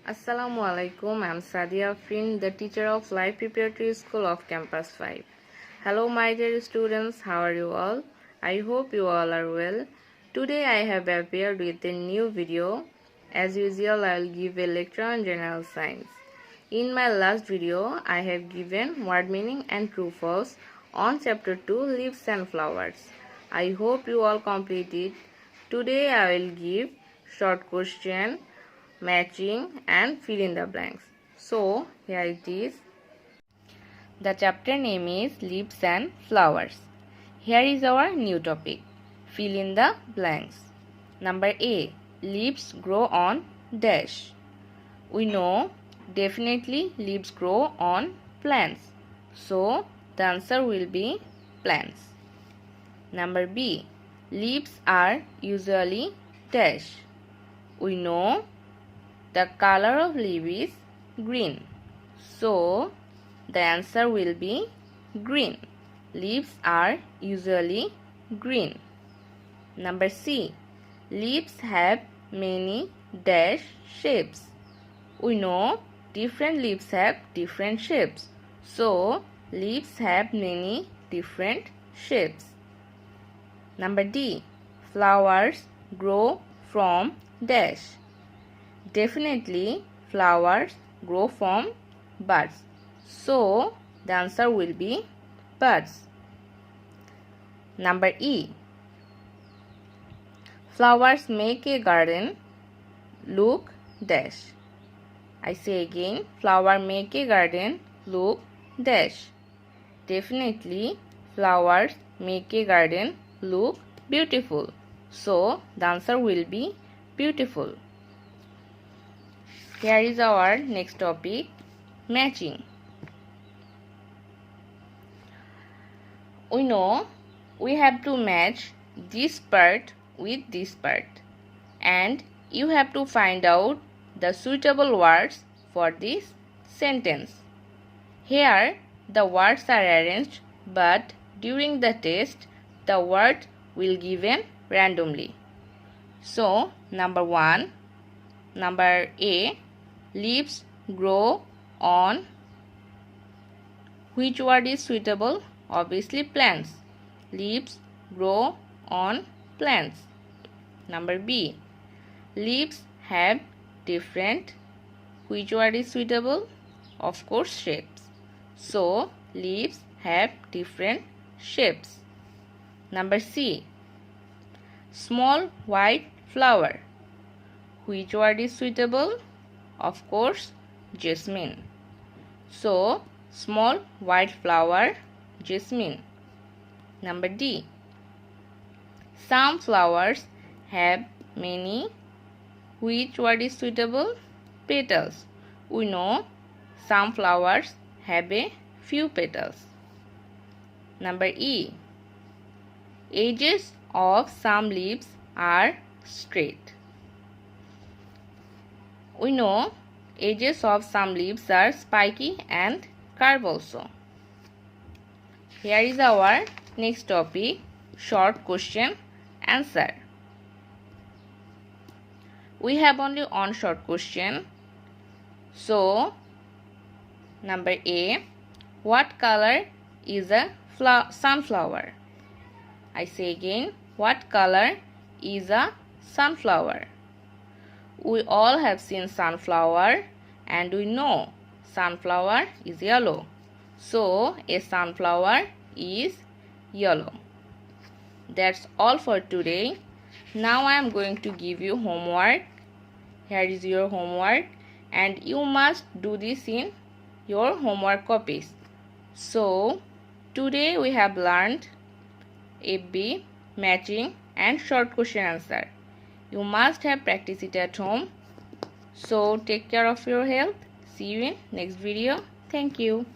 Assalamu alaikum. I'm Sadia Fin, the teacher of Life Preparatory School of Campus 5. Hello my dear students, how are you all? I hope you all are well. Today I have appeared with a new video. As usual, I will give a lecture on general science. In my last video, I have given word meaning and true false on chapter 2, leaves and flowers. I hope you all complete it. Today I will give short question, matching and fill in the blanks. So here it is. The chapter name is leaves and flowers. Here is our new topic. Fill in the blanks. Number A. Leaves grow on dash. We know definitely leaves grow on plants. So the answer will be plants. Number B. Leaves are usually dash. We know the color of leaf is green. So the answer will be green. Leaves are usually green. Number C. Leaves have many dash shapes. We know different leaves have different shapes. So leaves have many different shapes. Number D. Flowers grow from dash. Definitely flowers grow from buds. So the answer will be buds. Number E. Flowers make a garden look dash. I say again, flower make a garden look dash. Definitely flowers make a garden look beautiful. So the answer will be beautiful. Here is our next topic, matching. We know we have to match this part with this part, and you have to find out the suitable words for this sentence. Here the words are arranged, but during the test the word will given randomly. So number A. Leaves grow on. Which word is suitable? Obviously plants. Leaves grow on plants. Number B. Leaves have different. Which word is suitable? Of course shapes. So leaves have different shapes. Number C. Small white flower. Which word is suitable? Of course, jasmine. So, small white flower, jasmine. Number D. Some flowers have many. Which word is suitable? Petals. We know some flowers have a few petals. Number E. Edges of some leaves are straight. We know edges of some leaves are spiky and curved also. Here is our next topic, short question answer. We have only one short question. So, number A. What color is a sunflower? I say again, what color is a sunflower? We all have seen sunflower and we know sunflower is yellow. So a sunflower is yellow. That's all for today. Now I am going to give you homework. Here is your homework and you must do this in your homework copies. So today we have learned FB, matching and short question answer. You must have practiced it at home. So take care of your health. See you in next video. Thank you.